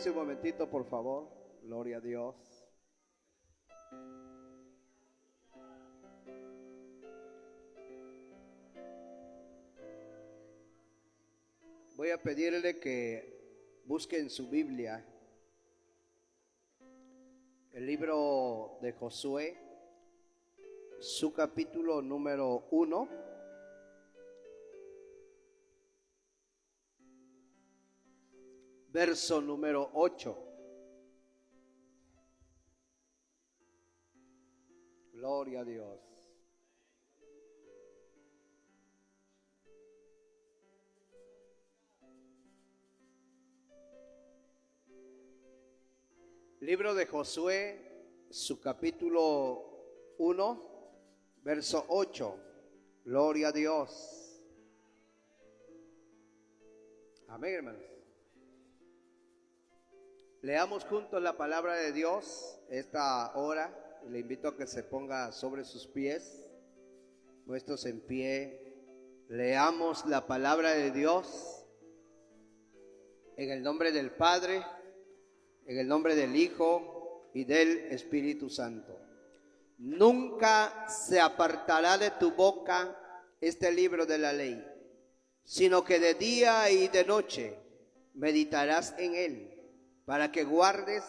Siéntese un momentito, por favor. Gloria a Dios. Voy a pedirle que busque en su Biblia el libro de Josué, su capítulo número 1. Verso número 8. Gloria a Dios. Libro de Josué, su capítulo 1, verso 8. Gloria a Dios. Amén, hermanos. Leamos juntos la palabra de Dios esta hora. Le invito a que se ponga sobre sus pies, puestos en pie. Leamos la palabra de Dios en el nombre del Padre, en el nombre del Hijo y del Espíritu Santo. Nunca se apartará de tu boca este libro de la ley, sino que de día y de noche meditarás en él, para que guardes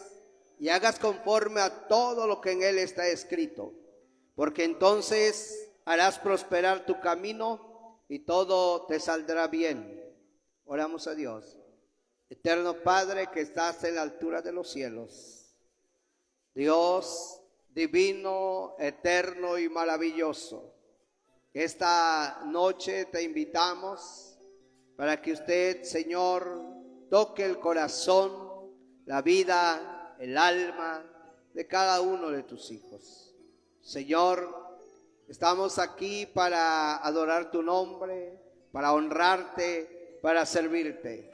y hagas conforme a todo lo que en él está escrito, porque entonces harás prosperar tu camino y todo te saldrá bien. Oramos a Dios. Eterno Padre que estás en la altura de los cielos, Dios divino, eterno y maravilloso, esta noche te invitamos para que usted, Señor, toque el corazón, la vida, el alma de cada uno de tus hijos. Señor, estamos aquí para adorar tu nombre, para honrarte, para servirte.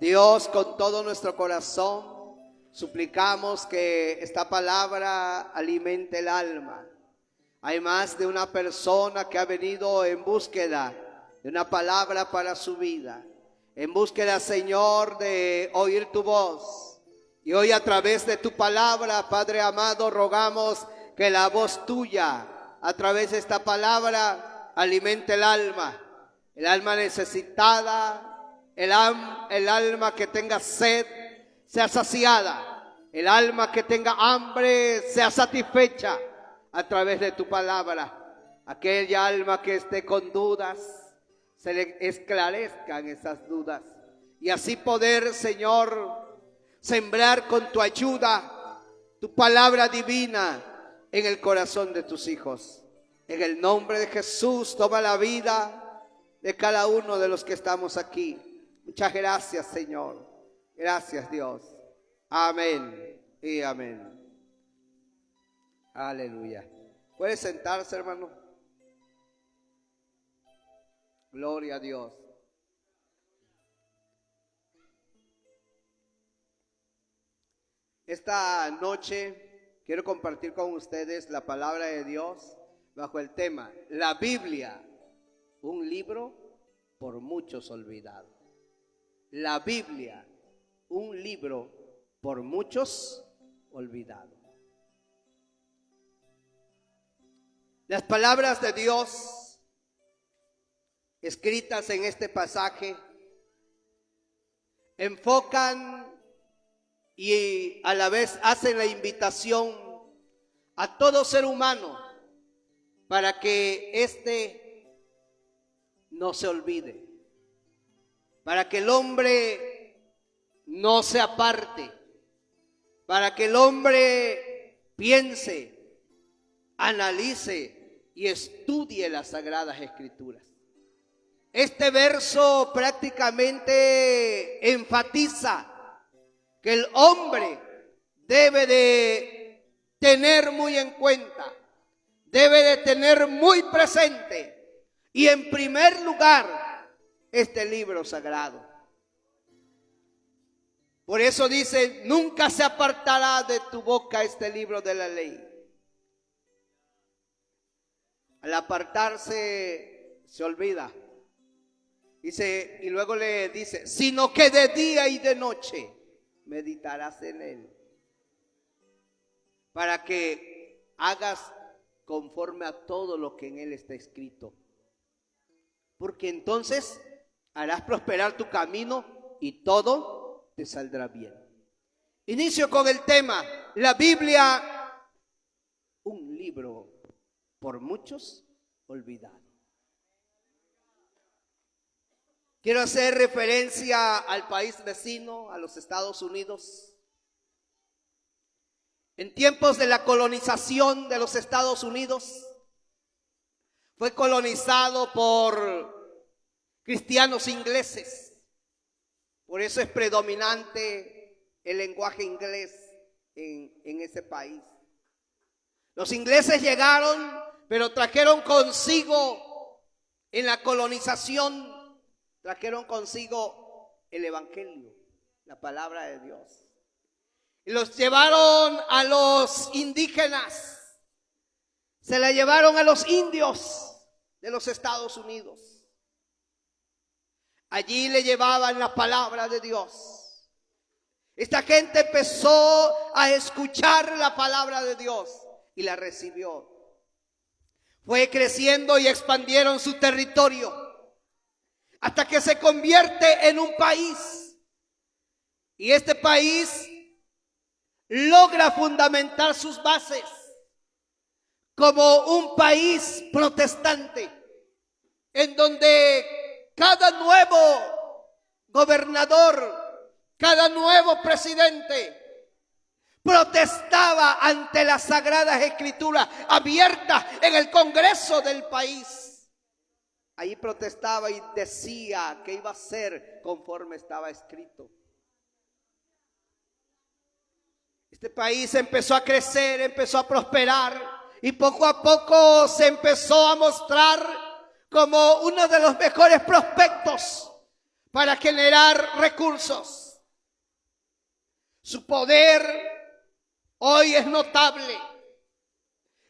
Dios, con todo nuestro corazón, suplicamos que esta palabra alimente el alma. Hay más de una persona que ha venido en búsqueda de una palabra para su vida, en búsqueda, Señor, de oír tu voz. Y hoy a través de tu palabra, Padre amado, rogamos que la voz tuya, a través de esta palabra, alimente el alma necesitada, el alma que tenga sed, sea saciada, el alma que tenga hambre, sea satisfecha a través de tu palabra. Aquella alma que esté con dudas, se le esclarezcan esas dudas, y así poder, Señor, sembrar con tu ayuda tu palabra divina en el corazón de tus hijos. En el nombre de Jesús, toma la vida de cada uno de los que estamos aquí. Muchas gracias, Señor. Gracias, Dios. Amén y amén. Aleluya. ¿Puede sentarse, hermano? Gloria a Dios. Esta noche quiero compartir con ustedes la palabra de Dios bajo el tema: la Biblia, un libro por muchos olvidado. La Biblia, un libro por muchos olvidado. Las palabras de Dios escritas en este pasaje enfocan y a la vez hacen la invitación a todo ser humano para que éste no se olvide, para que el hombre no se aparte, para que el hombre piense, analice y estudie las Sagradas Escrituras. Este verso prácticamente enfatiza que el hombre debe de tener muy en cuenta, debe de tener muy presente, y en primer lugar, este libro sagrado. Por eso dice: nunca se apartará de tu boca este libro de la ley. Al apartarse, se olvida. Dice, y luego le dice: sino que de día y de noche meditarás en él, para que hagas conforme a todo lo que en él está escrito. Porque entonces harás prosperar tu camino y todo te saldrá bien. Inicio con el tema, la Biblia, un libro por muchos olvidado. Quiero hacer referencia al país vecino, a los Estados Unidos. En tiempos de la colonización de los Estados Unidos, fue colonizado por cristianos ingleses. Por eso es predominante el lenguaje inglés en ese país. Los ingleses llegaron, pero trajeron consigo en la colonización, trajeron consigo el evangelio, la palabra de Dios. Y los llevaron a los indígenas, se la llevaron a los indios de los Estados Unidos. Allí le llevaban la palabra de Dios. Esta gente empezó a escuchar la palabra de Dios y la recibió. Fue creciendo y expandieron su territorio hasta que se convierte en un país. Y este país logra fundamentar sus bases como un país protestante, en donde cada nuevo gobernador, cada nuevo presidente protestaba ante las Sagradas Escrituras abiertas en el Congreso del país. Ahí protestaba y decía que iba a ser conforme estaba escrito. Este país empezó a crecer, empezó a prosperar y poco a poco se empezó a mostrar como uno de los mejores prospectos para generar recursos. Su poder hoy es notable,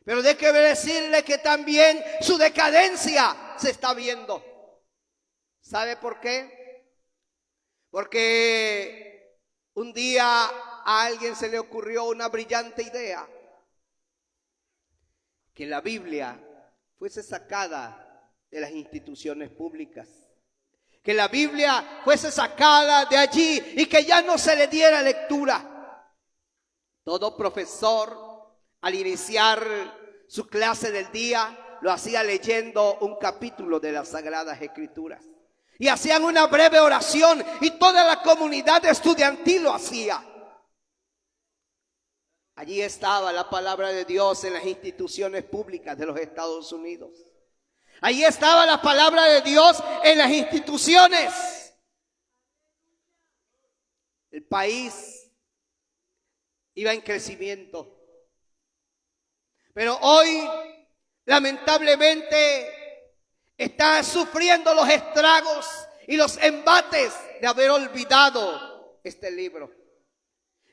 pero déjeme decirle que también su decadencia se está viendo. ¿Sabe por qué? Porque un día a alguien se le ocurrió una brillante idea, que la Biblia fuese sacada de las instituciones públicas, que la Biblia fuese sacada de allí y que ya no se le diera lectura. Todo profesor, al iniciar su clase del día, lo hacía leyendo un capítulo de las Sagradas Escrituras. Y hacían una breve oración y toda la comunidad estudiantil lo hacía. Allí estaba la palabra de Dios en las instituciones públicas de los Estados Unidos. Allí estaba la palabra de Dios en las instituciones. El país iba en crecimiento. Pero hoy, lamentablemente, está sufriendo los estragos y los embates de haber olvidado este libro.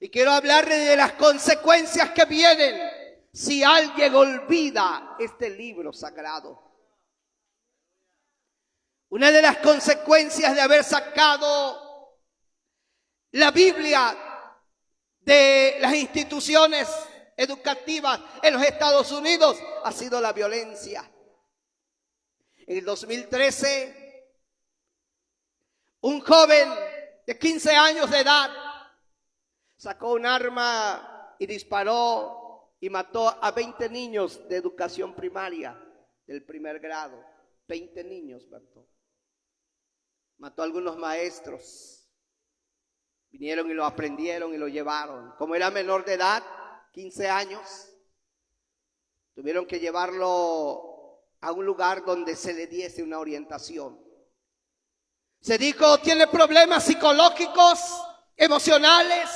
Y quiero hablarle de las consecuencias que vienen si alguien olvida este libro sagrado. Una de las consecuencias de haber sacado la Biblia de las instituciones educativas en los Estados Unidos ha sido la violencia. En el 2013, un joven de 15 años de edad sacó un arma y disparó y mató a 20 niños de educación primaria del primer grado. 20 niños mató. Mató a algunos maestros. Vinieron y lo aprendieron y lo llevaron. Como era menor de edad, 15 años, tuvieron que llevarlo a un lugar donde se le diese una orientación. Se dijo, tiene problemas psicológicos, emocionales,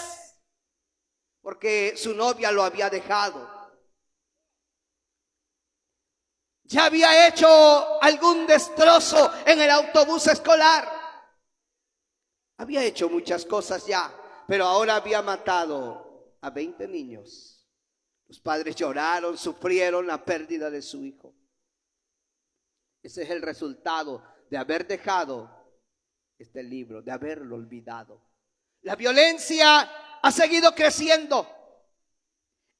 porque su novia lo había dejado. Ya había hecho algún destrozo en el autobús escolar. Había hecho muchas cosas ya, pero ahora había matado a 20 niños. Los padres lloraron, sufrieron la pérdida de su hijo. Ese es el resultado de haber dejado este libro, de haberlo olvidado. La violencia ha seguido creciendo.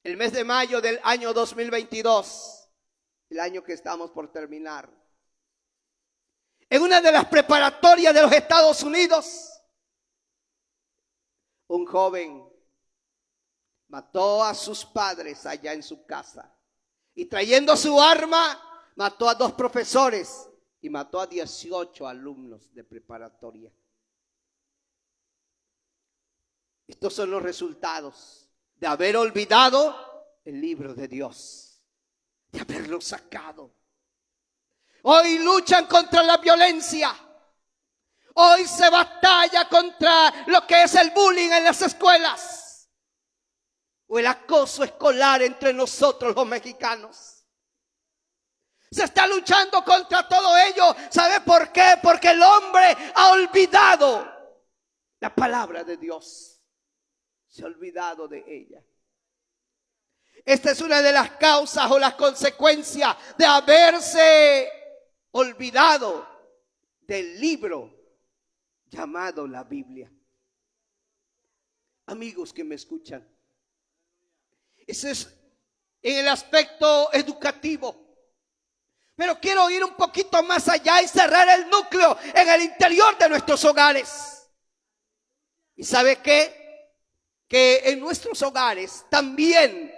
El mes de mayo del año 2022, el año que estamos por terminar, en una de las preparatorias de los Estados Unidos, un joven mató a sus padres allá en su casa y trayendo su arma mató a 2 profesores y mató a 18 alumnos de preparatoria. Estos son los resultados de haber olvidado el libro de Dios, de haberlo sacado. Hoy luchan contra la violencia. Hoy se batalla contra lo que es el bullying en las escuelas o el acoso escolar entre nosotros los mexicanos. Se está luchando contra todo ello. ¿Sabe por qué? Porque el hombre ha olvidado la palabra de Dios. Se ha olvidado de ella. Esta es una de las causas o las consecuencias de haberse olvidado del libro llamado la Biblia. Amigos que me escuchan, ese es en el aspecto educativo. Pero quiero ir un poquito más allá y cerrar el núcleo en el interior de nuestros hogares. ¿Y sabe qué? Que en nuestros hogares también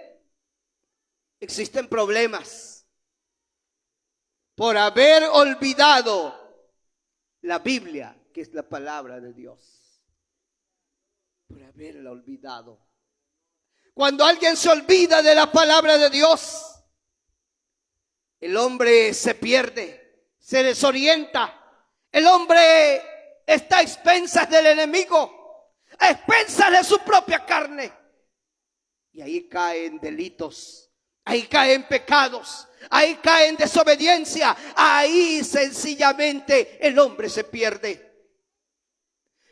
existen problemas por haber olvidado la Biblia, que es la palabra de Dios. Por haberla olvidado. Cuando alguien se olvida de la palabra de Dios, el hombre se pierde, se desorienta. El hombre está a expensas del enemigo, a expensas de su propia carne. Y ahí caen delitos, ahí caen pecados, ahí caen desobediencia. Ahí sencillamente el hombre se pierde.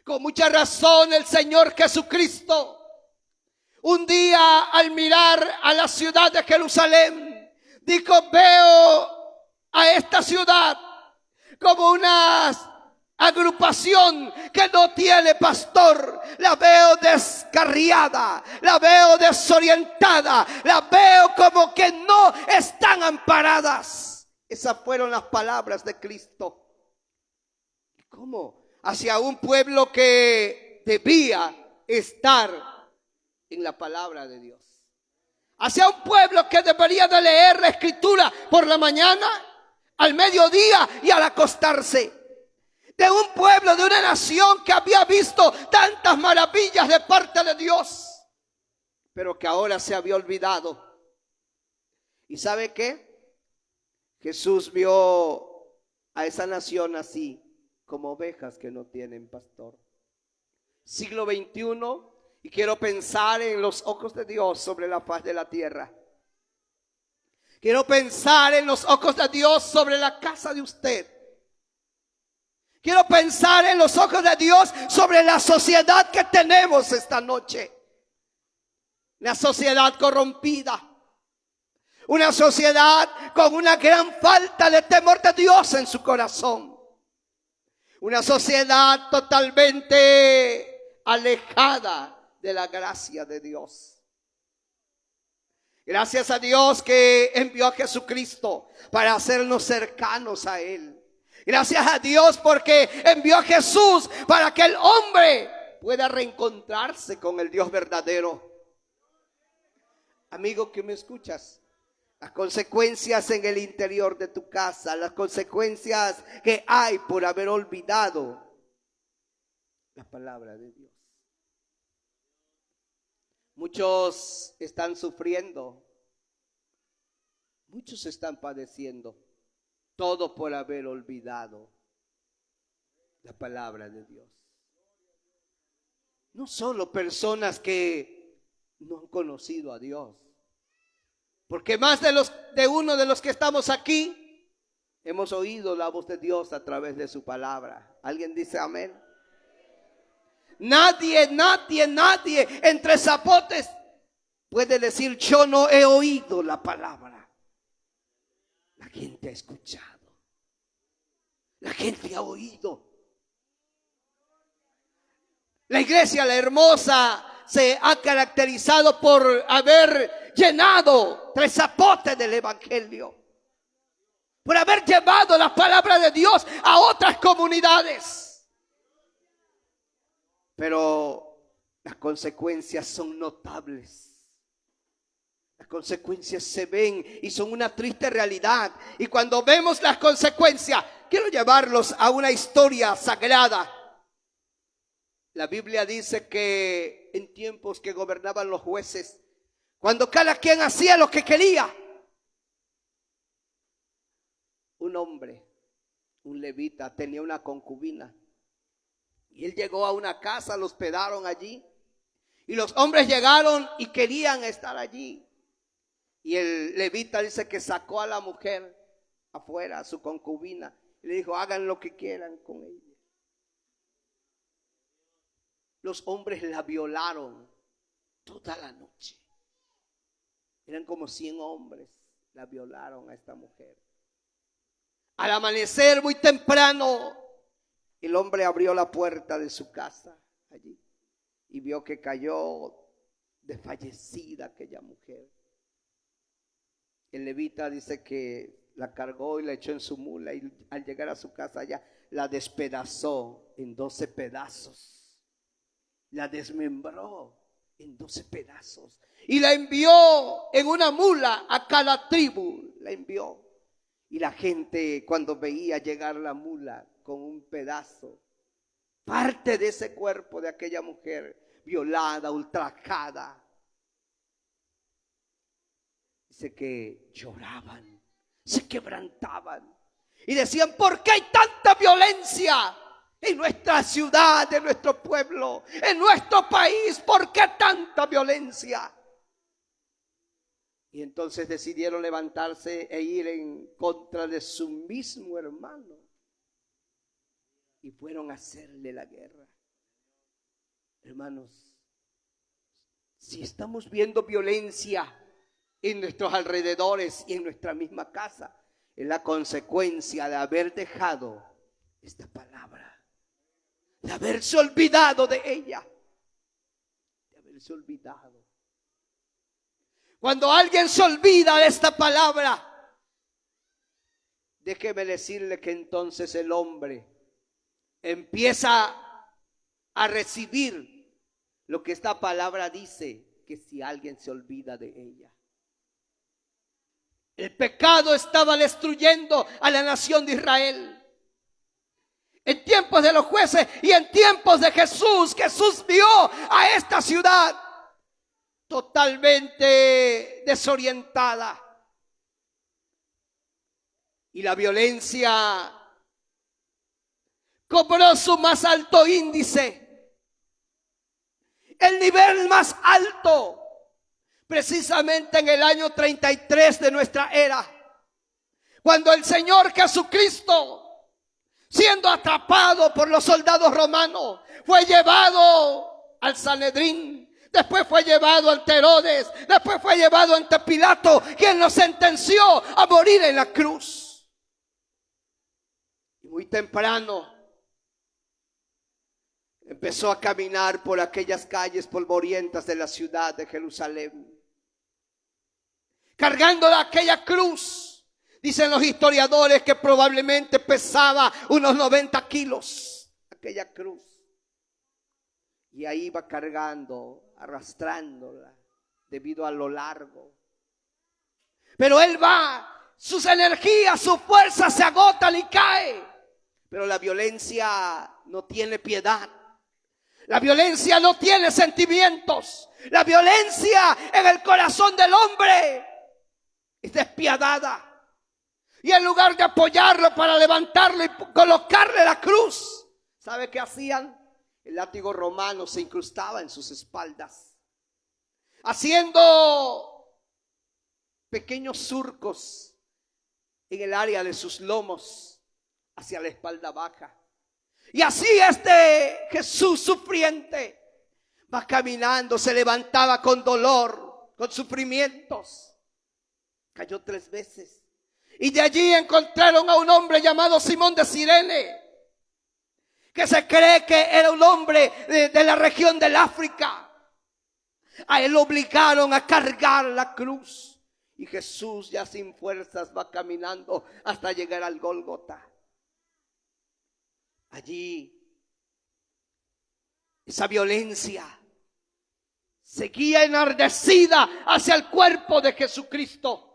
Con mucha razón el Señor Jesucristo, un día al mirar a la ciudad de Jerusalén, dijo: veo a esta ciudad como una agrupación que no tiene pastor. La veo descarriada, la veo desorientada, la veo como que no están amparadas. Esas fueron las palabras de Cristo. ¿Cómo? Hacia un pueblo que debía estar en la palabra de Dios. Hacia un pueblo que debería de leer la escritura por la mañana, al mediodía y al acostarse. De un pueblo, de una nación que había visto tantas maravillas de parte de Dios, pero que ahora se había olvidado. ¿Y sabe qué? Jesús vio a esa nación así, como ovejas que no tienen pastor. Siglo XXI. Y quiero pensar en los ojos de Dios sobre la faz de la tierra. Quiero pensar en los ojos de Dios sobre la casa de usted. Quiero pensar en los ojos de Dios sobre la sociedad que tenemos esta noche. La sociedad corrompida. Una sociedad con una gran falta de temor de Dios en su corazón. Una sociedad totalmente alejada de la gracia de Dios. Gracias a Dios que envió a Jesucristo para hacernos cercanos a Él. Gracias a Dios porque envió a Jesús para que el hombre pueda reencontrarse con el Dios verdadero. Amigo que me escuchas, las consecuencias en el interior de tu casa, las consecuencias que hay por haber olvidado la palabra de Dios. Muchos están sufriendo, muchos están padeciendo, todo por haber olvidado la palabra de Dios. No solo personas que no han conocido a Dios, porque más de uno de los que estamos aquí hemos oído la voz de Dios a través de su palabra. ¿Alguien dice amén? Nadie entre zapotes puede decir: yo no he oído la palabra. La gente ha escuchado, la gente ha oído. La iglesia, la hermosa, se ha caracterizado por haber llenado tres zapotes del evangelio, por haber llevado la palabra de Dios a otras comunidades. Pero las consecuencias son notables. Las consecuencias se ven y son una triste realidad. Y cuando vemos las consecuencias, quiero llevarlos a una historia sagrada. La Biblia dice que en tiempos que gobernaban los jueces, cuando cada quien hacía lo que quería, un hombre, un levita, tenía una concubina. Y él llegó a una casa, lo hospedaron allí. Y los hombres llegaron y querían estar allí. Y el levita dice que sacó a la mujer afuera, a su concubina, y le dijo: hagan lo que quieran con ella. Los hombres la violaron toda la noche. Eran como 100 hombres, la violaron a esta mujer. Al amanecer muy temprano, el hombre abrió la puerta de su casa allí y vio que cayó desfallecida aquella mujer. El levita dice que la cargó y la echó en su mula, y al llegar a su casa ya la despedazó en 12 pedazos. La desmembró en 12 pedazos y la envió en una mula a cada tribu. La envió. Y la gente, cuando veía llegar la mula con un pedazo, parte de ese cuerpo de aquella mujer violada, ultrajada, dice que lloraban, se quebrantaban y decían: ¿por qué hay tanta violencia en nuestra ciudad, en nuestro pueblo, en nuestro país? ¿Por qué tanta violencia? Y entonces decidieron levantarse e ir en contra de su mismo hermano. Y fueron a hacerle la guerra. Hermanos, si estamos viendo violencia en nuestros alrededores y en nuestra misma casa, es la consecuencia de haber dejado esta palabra, de haberse olvidado de ella, de haberse olvidado. Cuando alguien se olvida de esta palabra, déjeme decirle que entonces el hombre empieza a recibir lo que esta palabra dice, que si alguien se olvida de ella. El pecado estaba destruyendo a la nación de Israel. En tiempos de los jueces y en tiempos de Jesús, Jesús vio a esta ciudad totalmente desorientada. Y la violencia cobró su más alto índice, el nivel más alto, precisamente en el año 33 de nuestra era, cuando el Señor Jesucristo, siendo atrapado por los soldados romanos, fue llevado al Sanedrín. Después fue llevado ante Herodes, después fue llevado ante Pilato, quien lo sentenció a morir en la cruz. Y muy temprano empezó a caminar por aquellas calles polvorientas de la ciudad de Jerusalén, cargando aquella cruz. Dicen los historiadores que probablemente pesaba unos 90 kilos aquella cruz. Y ahí va cargando, arrastrándola debido a lo largo. Pero él va, sus energías, sus fuerzas se agotan y cae. Pero la violencia no tiene piedad. La violencia no tiene sentimientos. La violencia en el corazón del hombre es despiadada. Y en lugar de apoyarlo para levantarlo y colocarle la cruz, ¿sabe qué hacían? El látigo romano se incrustaba en sus espaldas, haciendo pequeños surcos en el área de sus lomos hacia la espalda baja. Y así Jesús sufriente va caminando, se levantaba con dolor, con sufrimientos. Cayó 3 veces. Y de allí encontraron a un hombre llamado Simón de Cirene, que se cree que era un hombre de la región del África. A él lo obligaron a cargar la cruz. Y Jesús, ya sin fuerzas, va caminando hasta llegar al Gólgota. Allí, esa violencia seguía enardecida hacia el cuerpo de Jesucristo.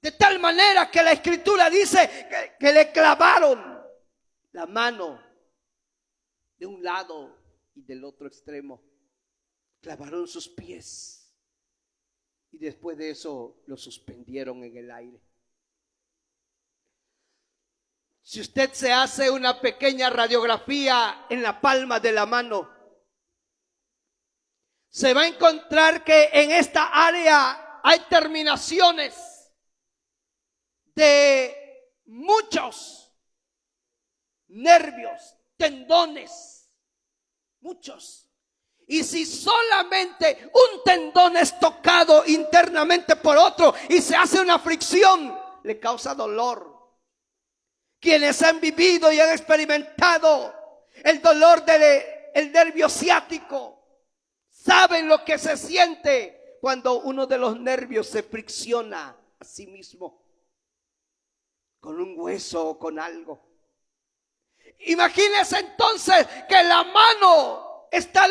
De tal manera que la Escritura dice que le clavaron la mano de un lado y del otro extremo. Clavaron sus pies y después de eso lo suspendieron en el aire. Si usted se hace una pequeña radiografía en la palma de la mano, se va a encontrar que en esta área hay terminaciones de muchos nervios, tendones, muchos. Y si solamente un tendón es tocado internamente por otro y se hace una fricción, le causa dolor. Quienes han vivido y han experimentado el dolor del nervio ciático saben lo que se siente cuando uno de los nervios se fricciona a sí mismo con un hueso o con algo. Imagínense entonces que la mano está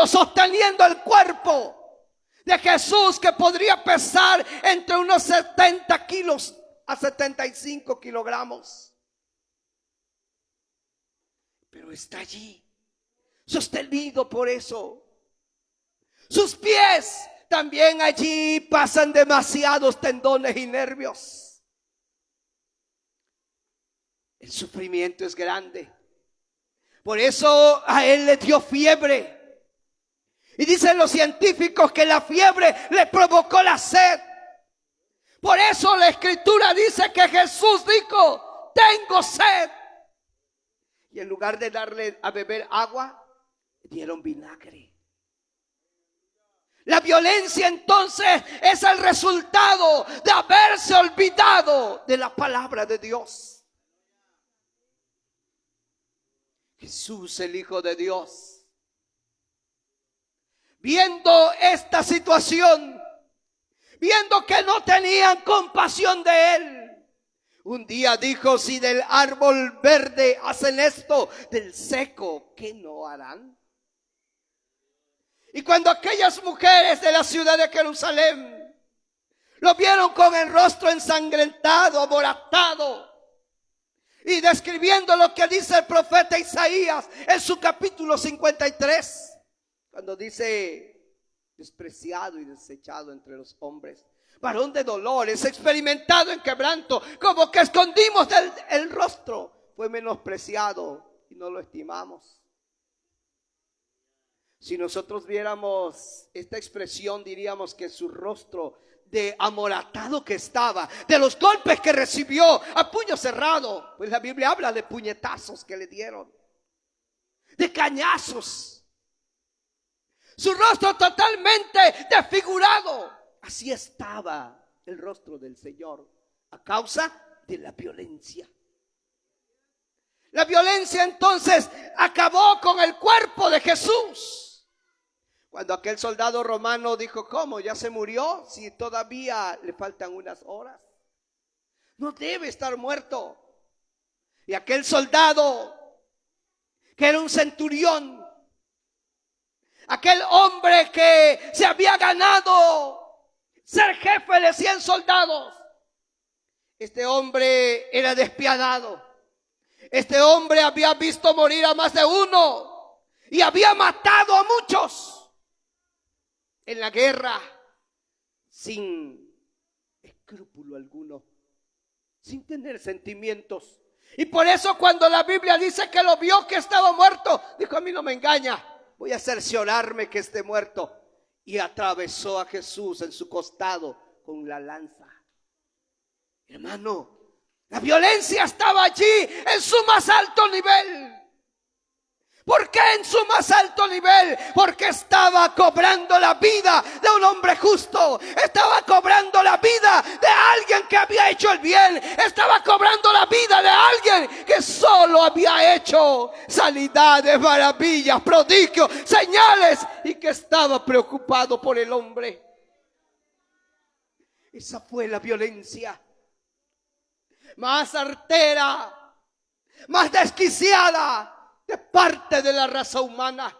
sosteniendo el cuerpo de Jesús, que podría pesar entre unos 70 kilos a 75 kilogramos. Pero está allí, sostenido por eso. Sus pies también allí pasan demasiados tendones y nervios. El sufrimiento es grande. Por eso a él le dio fiebre. Y dicen los científicos que la fiebre le provocó la sed. Por eso la Escritura dice que Jesús dijo: tengo sed. Y en lugar de darle a beber agua, dieron vinagre. La violencia entonces es el resultado de haberse olvidado de la palabra de Dios. Jesús, el Hijo de Dios, viendo esta situación, viendo que no tenían compasión de él, un día dijo: si del árbol verde hacen esto, del seco, ¿qué no harán? Y cuando aquellas mujeres de la ciudad de Jerusalén lo vieron con el rostro ensangrentado, amoratado, y describiendo lo que dice el profeta Isaías en su capítulo 53, cuando dice: despreciado y desechado entre los hombres, varón de dolores, experimentado en quebranto, como que escondimos el rostro, fue menospreciado y no lo estimamos. Si nosotros viéramos esta expresión, diríamos que su rostro, de amoratado que estaba, de los golpes que recibió a puño cerrado, pues la Biblia habla de puñetazos que le dieron, de cañazos, su rostro totalmente desfigurado. Así estaba el rostro del Señor a causa de la violencia. La violencia entonces acabó con el cuerpo de Jesús. Cuando aquel soldado romano dijo: ¿cómo? ¿Ya se murió? Si todavía le faltan unas horas. No debe estar muerto. Y aquel soldado, que era un centurión, aquel hombre que se había ganado ser jefe de 100 soldados, este hombre era despiadado. Este hombre había visto morir a más de uno y había matado a muchos en la guerra sin escrúpulo alguno, sin tener sentimientos. Y por eso cuando la Biblia dice que lo vio que estaba muerto, dijo: a mí no me engaña, voy a cerciorarme que esté muerto. Y atravesó a Jesús en su costado con la lanza. Hermano, la violencia estaba allí en su más alto nivel. ¿Por qué en su más alto nivel? Porque estaba cobrando la vida de un hombre justo. Estaba cobrando la vida de alguien que había hecho el bien. Estaba cobrando la vida de alguien que solo había hecho sanidades, maravillas, prodigios, señales, y que estaba preocupado por el hombre. Esa fue la violencia más artera, más desquiciada de parte de la raza humana.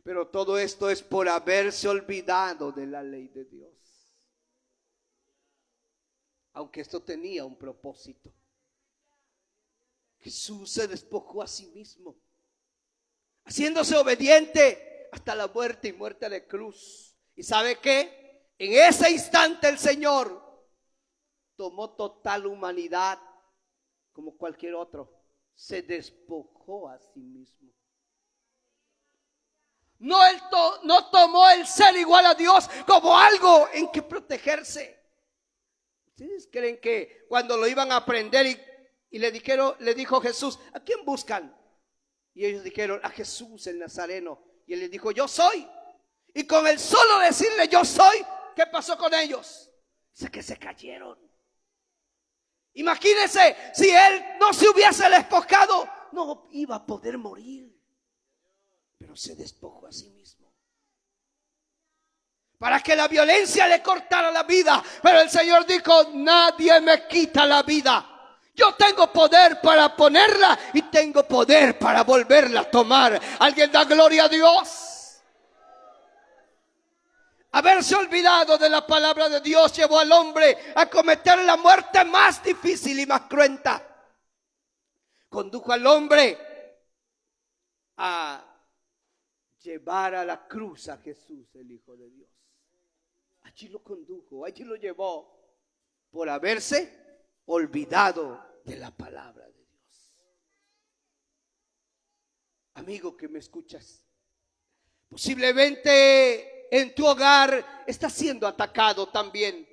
Pero todo esto es por haberse olvidado de la ley de Dios. Aunque esto tenía un propósito. Jesús se despojó a sí mismo, haciéndose obediente hasta la muerte y muerte de cruz. ¿Y sabe qué? En ese instante el Señor tomó total humanidad como cualquier otro. Se despojó a sí mismo. No tomó el ser igual a Dios como algo en que protegerse. ¿Ustedes creen que cuando lo iban a prender y le dijo Jesús, ¿a quién buscan? Y ellos dijeron, a Jesús el Nazareno. Y él les dijo, yo soy. Y con el solo decirle yo soy, ¿qué pasó con ellos? Dice que se cayeron. Imagínense, si él no se hubiese despojado, no iba a poder morir. Pero se despojó a sí mismo. Para que la violencia le cortara la vida. Pero el Señor dijo, nadie me quita la vida. Yo tengo poder para ponerla y tengo poder para volverla a tomar. ¿Alguien da gloria a Dios? Haberse olvidado de la palabra de Dios llevó al hombre a cometer la muerte más difícil y más cruenta. Condujo al hombre a llevar a la cruz a Jesús, el Hijo de Dios. Allí lo condujo, allí lo llevó por haberse olvidado de la palabra de Dios. Amigo que me escuchas, posiblemente en tu hogar estás siendo atacado también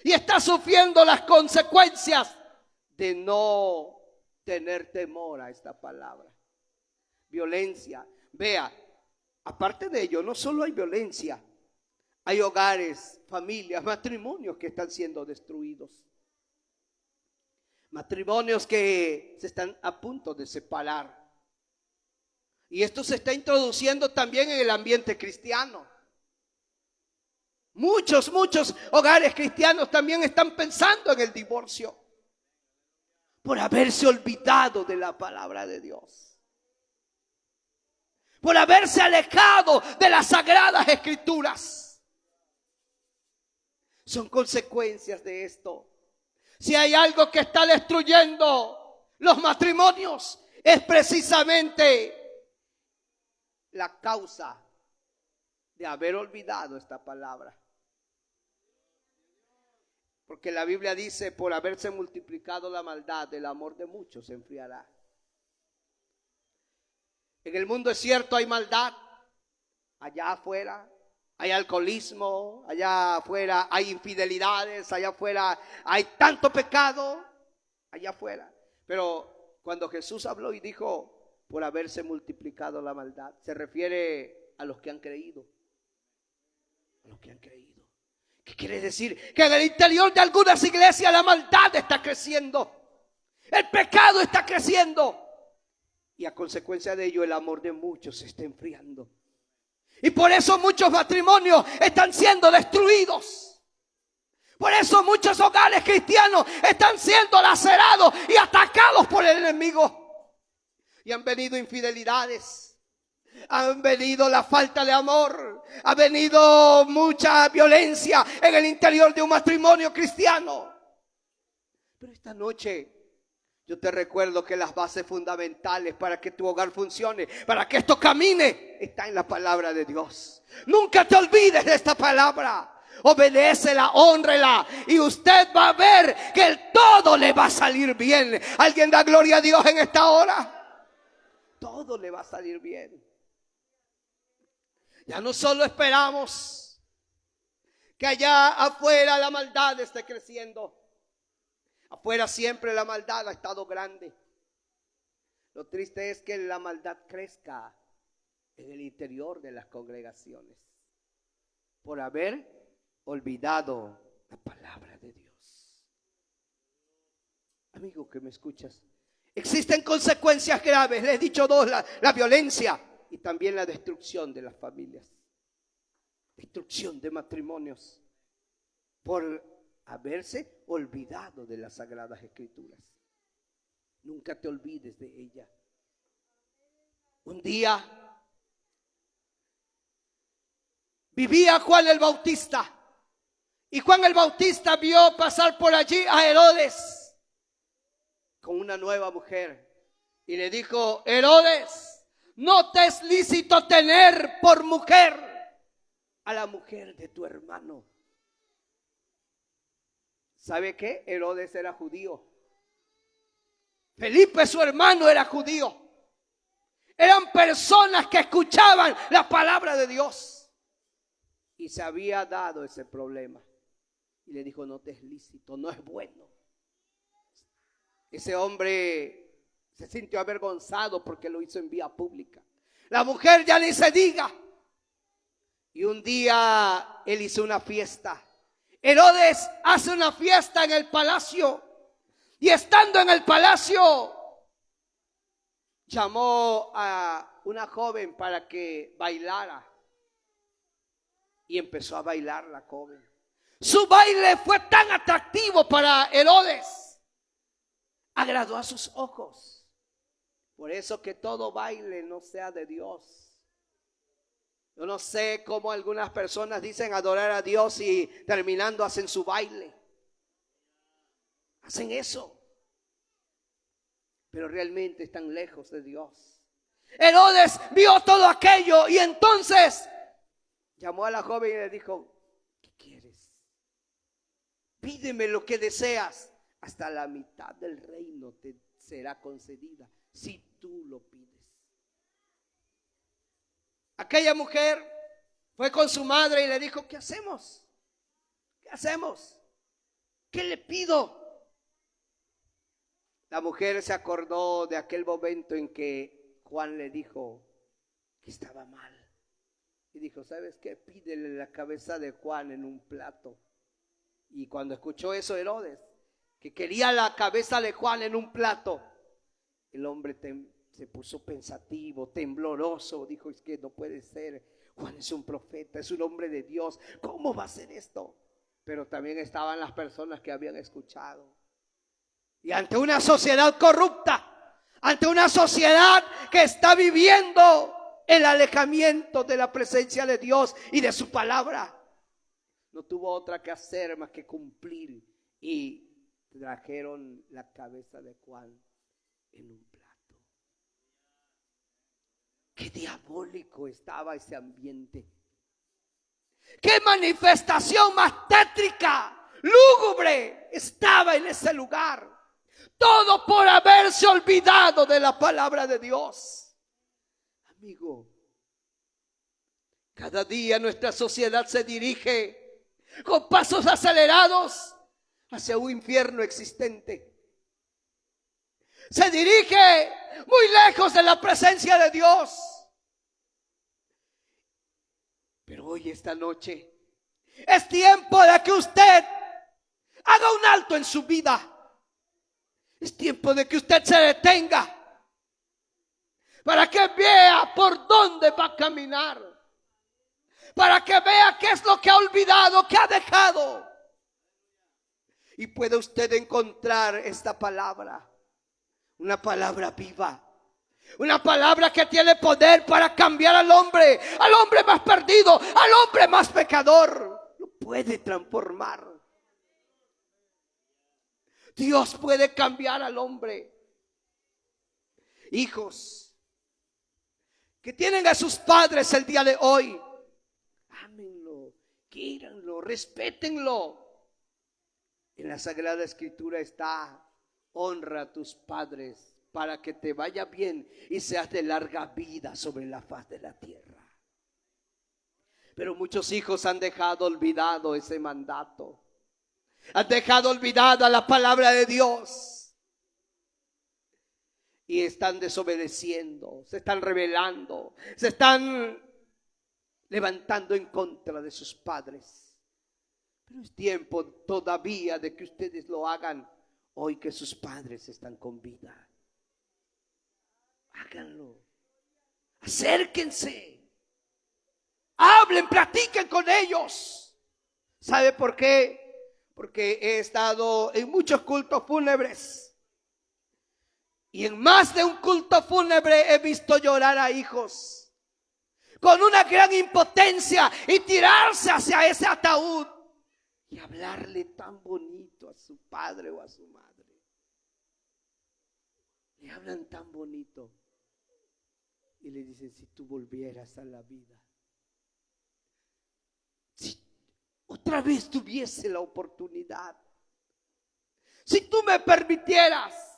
y estás sufriendo las consecuencias de no tener temor a esta palabra. Violencia. Vea, aparte de ello, no solo hay violencia, hay hogares, familias, matrimonios que están siendo destruidos. Matrimonios que se están a punto de separar. Y esto se está introduciendo también en el ambiente cristiano. Muchos hogares cristianos también están pensando en el divorcio por haberse olvidado de la palabra de Dios. Por haberse alejado de las sagradas escrituras. Son consecuencias de esto. Si hay algo que está destruyendo los matrimonios, es precisamente la causa de haber olvidado esta palabra. Porque la Biblia dice, por haberse multiplicado la maldad, el amor de muchos se enfriará. En el mundo es cierto, hay maldad. Allá afuera hay alcoholismo, allá afuera hay infidelidades, allá afuera hay tanto pecado, allá afuera. Pero cuando Jesús habló y dijo, por haberse multiplicado la maldad, se refiere a los que han creído. A los que han creído. ¿Qué quiere decir? Que en el interior de algunas iglesias la maldad está creciendo. El pecado está creciendo. Y a consecuencia de ello el amor de muchos se está enfriando. Y por eso muchos matrimonios están siendo destruidos. Por eso muchos hogares cristianos están siendo lacerados y atacados por el enemigo. Y han venido infidelidades. Han venido la falta de amor. Ha venido mucha violencia en el interior de un matrimonio cristiano. Pero esta noche yo te recuerdo que las bases fundamentales para que tu hogar funcione, para que esto camine, está en la palabra de Dios. Nunca te olvides de esta palabra. Obedécela, hónrela y usted va a ver que el todo le va a salir bien. ¿Alguien da gloria a Dios en esta hora? Todo le va a salir bien. Ya no solo esperamos que allá afuera la maldad esté creciendo. Afuera siempre la maldad ha estado grande. Lo triste es que la maldad crezca en el interior de las congregaciones por haber olvidado la palabra de Dios. Amigo que me escuchas, Existen consecuencias graves, les he dicho dos, la violencia y también la destrucción de las familias, destrucción de matrimonios por haberse olvidado de las Sagradas Escrituras. Nunca te olvides de ella. Un día vivía Juan el Bautista y Juan el Bautista vio pasar por allí a Herodes con una nueva mujer y le dijo: Herodes, no te es lícito tener por mujer a la mujer de tu hermano. ¿Sabe qué? Herodes era judío. Felipe, su hermano, era judío. Eran personas que escuchaban la palabra de Dios. Y se había dado ese problema. Y le dijo: no te es lícito, no es bueno. Ese hombre se sintió avergonzado porque lo hizo en vía pública. La mujer ya ni se diga. Y un día él hizo una fiesta. Herodes hace una fiesta en el palacio. Y estando en el palacio, llamó a una joven para que bailara. Y empezó a bailar la joven. Su baile fue tan atractivo para Herodes. Agradó a sus ojos. Por eso que todo baile no sea de Dios. Yo no sé cómo algunas personas dicen adorar a Dios y terminando hacen su baile. Hacen eso. Pero realmente están lejos de Dios. Herodes vio todo aquello y entonces llamó a la joven y le dijo: ¿qué quieres? Pídeme lo que deseas. Hasta la mitad del reino te será concedida si tú lo pides. Aquella mujer fue con su madre y le dijo: ¿qué hacemos? ¿Qué hacemos? ¿Qué le pido? La mujer se acordó de aquel momento en que Juan le dijo que estaba mal. Y dijo: ¿sabes qué? Pídele la cabeza de Juan en un plato. Y cuando escuchó eso Herodes, que quería la cabeza de Juan en un plato, el hombre se puso pensativo, tembloroso. Dijo: es que no puede ser. Juan es un profeta, es un hombre de Dios. ¿Cómo va a ser esto? Pero también estaban las personas que habían escuchado. Y ante una sociedad corrupta, ante una sociedad que está viviendo el alejamiento de la presencia de Dios y de su palabra, no tuvo otra que hacer más que cumplir. Y trajeron la cabeza de Juan en un plato. Qué diabólico estaba ese ambiente. Qué manifestación más tétrica, lúgubre estaba en ese lugar. Todo por haberse olvidado de la palabra de Dios. Amigo, cada día nuestra sociedad se dirige con pasos acelerados hacia un infierno existente. Se dirige muy lejos de la presencia de Dios. Pero hoy, esta noche, es tiempo de que usted haga un alto en su vida. Es tiempo de que usted se detenga para que vea por dónde va a caminar, para que vea qué es lo que ha olvidado, qué ha dejado. Y puede usted encontrar esta palabra, una palabra viva, una palabra que tiene poder para cambiar al hombre más perdido, al hombre más pecador. Lo puede transformar. Dios puede cambiar al hombre. Hijos que tienen a sus padres el día de hoy, ámenlo, quíranlo, respétenlo. En la Sagrada Escritura está: honra a tus padres para que te vaya bien y seas de larga vida sobre la faz de la tierra. Pero muchos hijos han dejado olvidado ese mandato. Han dejado olvidada la palabra de Dios. Y están desobedeciendo, se están rebelando, se están levantando en contra de sus padres. Pero es tiempo todavía de que ustedes lo hagan hoy que sus padres están con vida. Háganlo. Acérquense. Hablen, platiquen con ellos. ¿Sabe por qué? Porque he estado en muchos cultos fúnebres. Y en más de un culto fúnebre he visto llorar a hijos con una gran impotencia y tirarse hacia ese ataúd y hablarle tan bonito a su padre o a su madre. Le hablan tan bonito y le dicen: si tú volvieras a la vida, si otra vez tuviese la oportunidad, si tú me permitieras.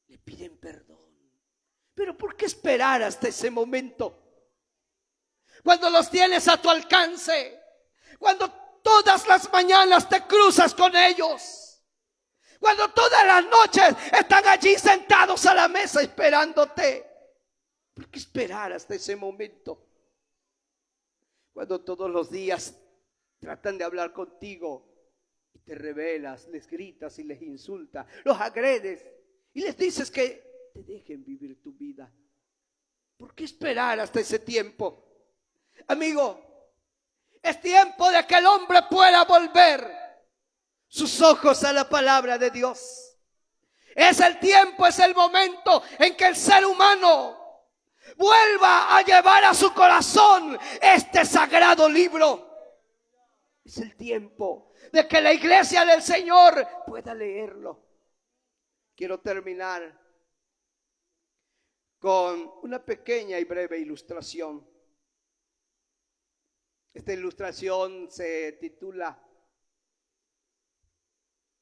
Le piden perdón. Pero ¿por qué esperar hasta ese momento? Cuando los tienes a tu alcance, cuando todas las mañanas te cruzas con ellos, cuando todas las noches están allí sentados a la mesa esperándote. ¿Por qué esperar hasta ese momento? Cuando todos los días tratan de hablar contigo y te rebelas, les gritas y les insultas, los agredes y les dices que te dejen vivir tu vida. ¿Por qué esperar hasta ese tiempo? Amigo, es tiempo de que el hombre pueda volver sus ojos a la palabra de Dios. Es el tiempo, es el momento en que el ser humano vuelva a llevar a su corazón este sagrado libro. Es el tiempo de que la iglesia del Señor pueda leerlo. Quiero terminar con una pequeña y breve ilustración. Esta ilustración se titula: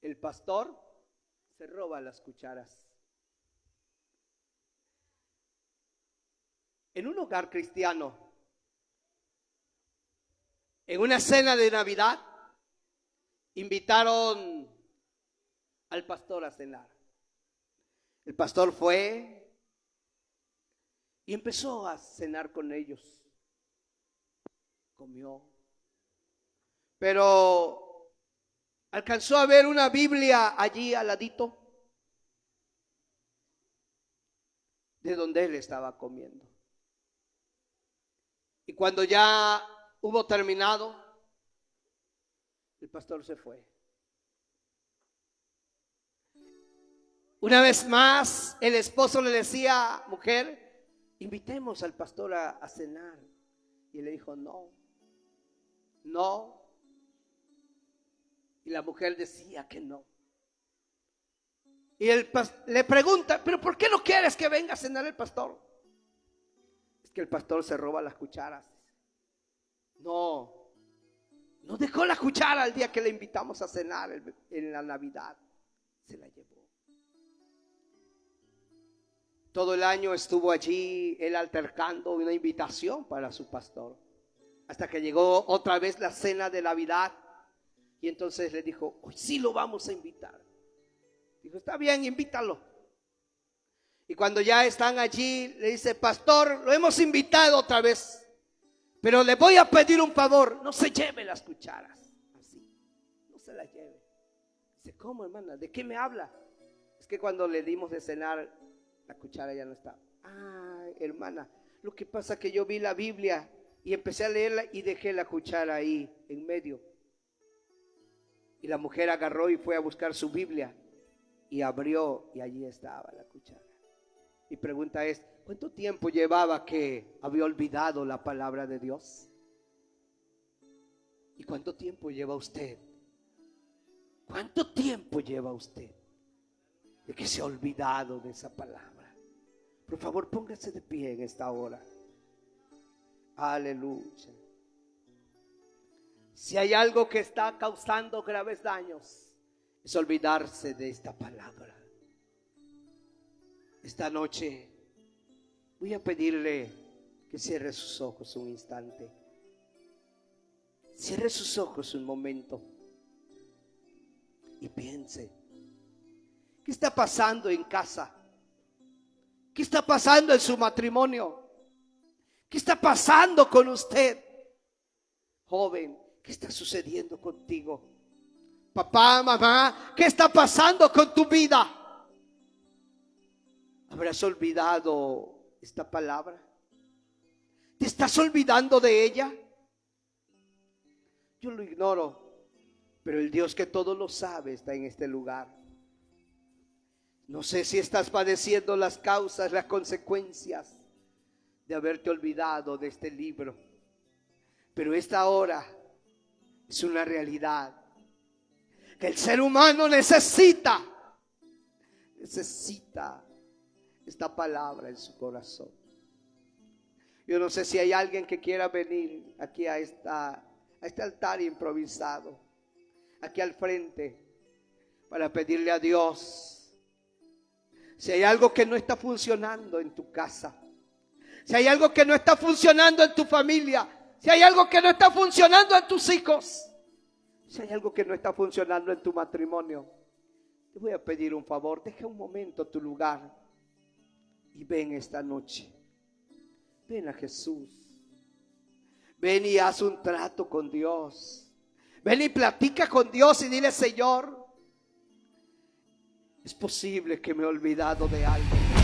El pastor se roba las cucharas. En un hogar cristiano, en una cena de Navidad, invitaron al pastor a cenar. El pastor fue y empezó a cenar con ellos. Comió, pero alcanzó a ver una Biblia allí al ladito de donde él estaba comiendo. Y cuando ya hubo terminado, el pastor se fue. Una vez más, el esposo le decía: mujer, invitemos al pastor a cenar. Y él le dijo: no. Y la mujer decía que no. Y le pregunta: pero ¿por qué no quieres que venga a cenar el pastor? Es que el pastor se roba las cucharas. No dejó la cuchara el día que le invitamos a cenar en la Navidad. Se la llevó. Todo el año estuvo allí él altercando una invitación para su pastor, hasta que llegó otra vez la cena de Navidad. Y entonces le dijo: hoy sí lo vamos a invitar. Dijo: está bien, invítalo. Y cuando ya están allí, le dice: pastor, lo hemos invitado otra vez, pero le voy a pedir un favor: no se lleve las cucharas. Así, no se las lleve. Dice: ¿cómo, hermana? ¿De qué me habla? Es que cuando le dimos de cenar, la cuchara ya no está. Ay, hermana, lo que pasa es que yo vi la Biblia y empecé a leerla y dejé la cuchara ahí en medio. Y la mujer agarró y fue a buscar su Biblia y abrió y allí estaba la cuchara. Mi pregunta es: ¿cuánto tiempo llevaba que había olvidado la palabra de Dios? ¿Y cuánto tiempo lleva usted? ¿Cuánto tiempo lleva usted de que se ha olvidado de esa palabra? Por favor, póngase de pie en esta hora. Aleluya. Si hay algo que está causando graves daños, es olvidarse de esta palabra. Esta noche voy a pedirle que cierre sus ojos un instante. Cierre sus ojos un momento y piense: ¿qué está pasando en casa? ¿Qué está pasando en su matrimonio? ¿Qué está pasando con usted? Joven, ¿qué está sucediendo contigo? Papá, mamá, ¿qué está pasando con tu vida? ¿Habrás olvidado esta palabra? ¿Te estás olvidando de ella? Yo lo ignoro, pero el Dios que todo lo sabe está en este lugar. No sé si estás padeciendo las causas, las consecuencias de haberte olvidado de este libro, pero esta hora es una realidad que el ser humano necesita esta palabra en su corazón. Yo no sé si hay alguien que quiera venir aquí a este altar improvisado, aquí al frente, para pedirle a Dios. Si hay algo que no está funcionando en tu casa, si hay algo que no está funcionando en tu familia, si hay algo que no está funcionando en tus hijos, si hay algo que no está funcionando en tu matrimonio, te voy a pedir un favor. Deja un momento tu lugar y ven esta noche. Ven a Jesús. Ven y haz un trato con Dios. Ven y platica con Dios y dile: Señor, es posible que me he olvidado de algo.